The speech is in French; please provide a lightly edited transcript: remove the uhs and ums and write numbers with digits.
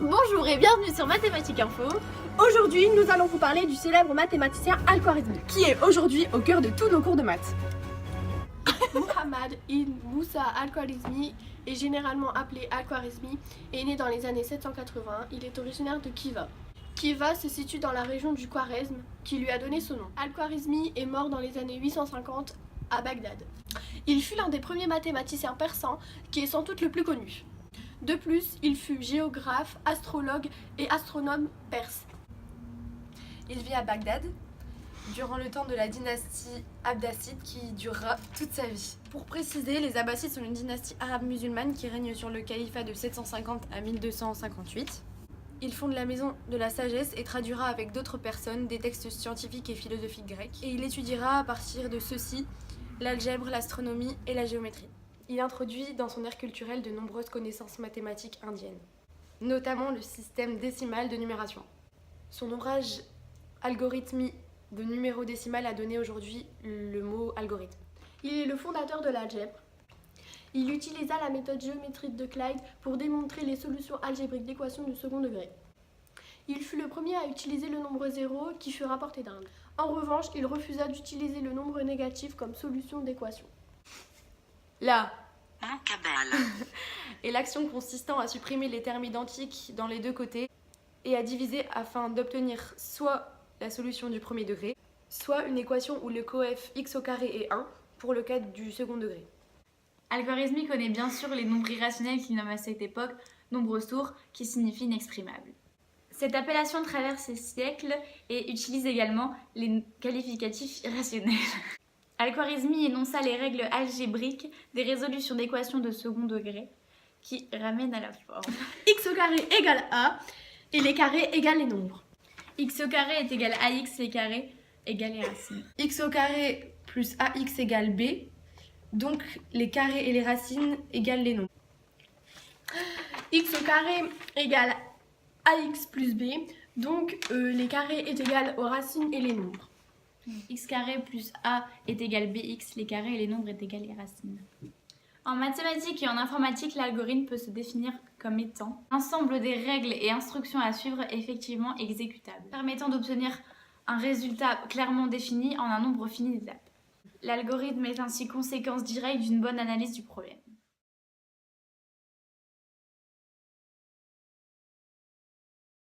Bonjour et bienvenue sur Mathématiques Info. Aujourd'hui, nous allons vous parler du célèbre mathématicien Al-Khwarizmi, qui est aujourd'hui au cœur de tous nos cours de maths. Muhammad ibn Moussa Al-Khwarizmi est généralement appelé Al-Khwarizmi et est né dans les années 780. Il est originaire de Khiva. Khiva se situe dans la région du Khwarezm, qui lui a donné son nom. Al-Khwarizmi est mort dans les années 850 à Bagdad. Il fut l'un des premiers mathématiciens persans, qui est sans doute le plus connu. De plus, il fut géographe, astrologue et astronome perse. Il vit à Bagdad durant le temps de la dynastie abbasside qui durera toute sa vie. Pour préciser, les Abbassides sont une dynastie arabe musulmane qui règne sur le califat de 750 à 1258. Il fonde la maison de la sagesse et traduira avec d'autres personnes des textes scientifiques et philosophiques grecs. Et il étudiera à partir de ceux-ci l'algèbre, l'astronomie et la géométrie. Il introduit dans son ère culturelle de nombreuses connaissances mathématiques indiennes, notamment le système décimal de numération. Son ouvrage Algorithmie de numéro décimal a donné aujourd'hui le mot algorithme. Il est le fondateur de l'algèbre. Il utilisa la méthode géométrique de Clyde pour démontrer les solutions algébriques d'équations du second degré. Il fut le premier à utiliser le nombre 0 qui fut rapporté d'Inde. En revanche, il refusa d'utiliser le nombre négatif comme solution d'équation. Là et l'action consistant à supprimer les termes identiques dans les deux côtés et à diviser afin d'obtenir soit la solution du premier degré, soit une équation où le coef x au carré est 1 pour le cas du second degré. Al-Khwarizmi connaît bien sûr les nombres irrationnels qu'il nomme à cette époque nombres sourds qui signifient inexprimables. Cette appellation traverse les siècles et utilise également les qualificatifs irrationnels. Al-Khwarizmi énonça les règles algébriques des résolutions d'équations de second degré qui ramènent à la forme. X au carré égale A et les carrés égale les nombres. X au carré est égal à ax, les carrés égale les racines. X au carré plus ax égale b, donc les carrés et les racines égale les nombres. X au carré égale ax plus b, donc les carrés est égal aux racines et les nombres. X carré plus a est égal bx, les carrés et les nombres est égal les racines. En mathématiques et en informatique, l'algorithme peut se définir comme étant l'ensemble des règles et instructions à suivre effectivement exécutables, permettant d'obtenir un résultat clairement défini en un nombre fini d'étapes. L'algorithme est ainsi conséquence directe d'une bonne analyse du problème.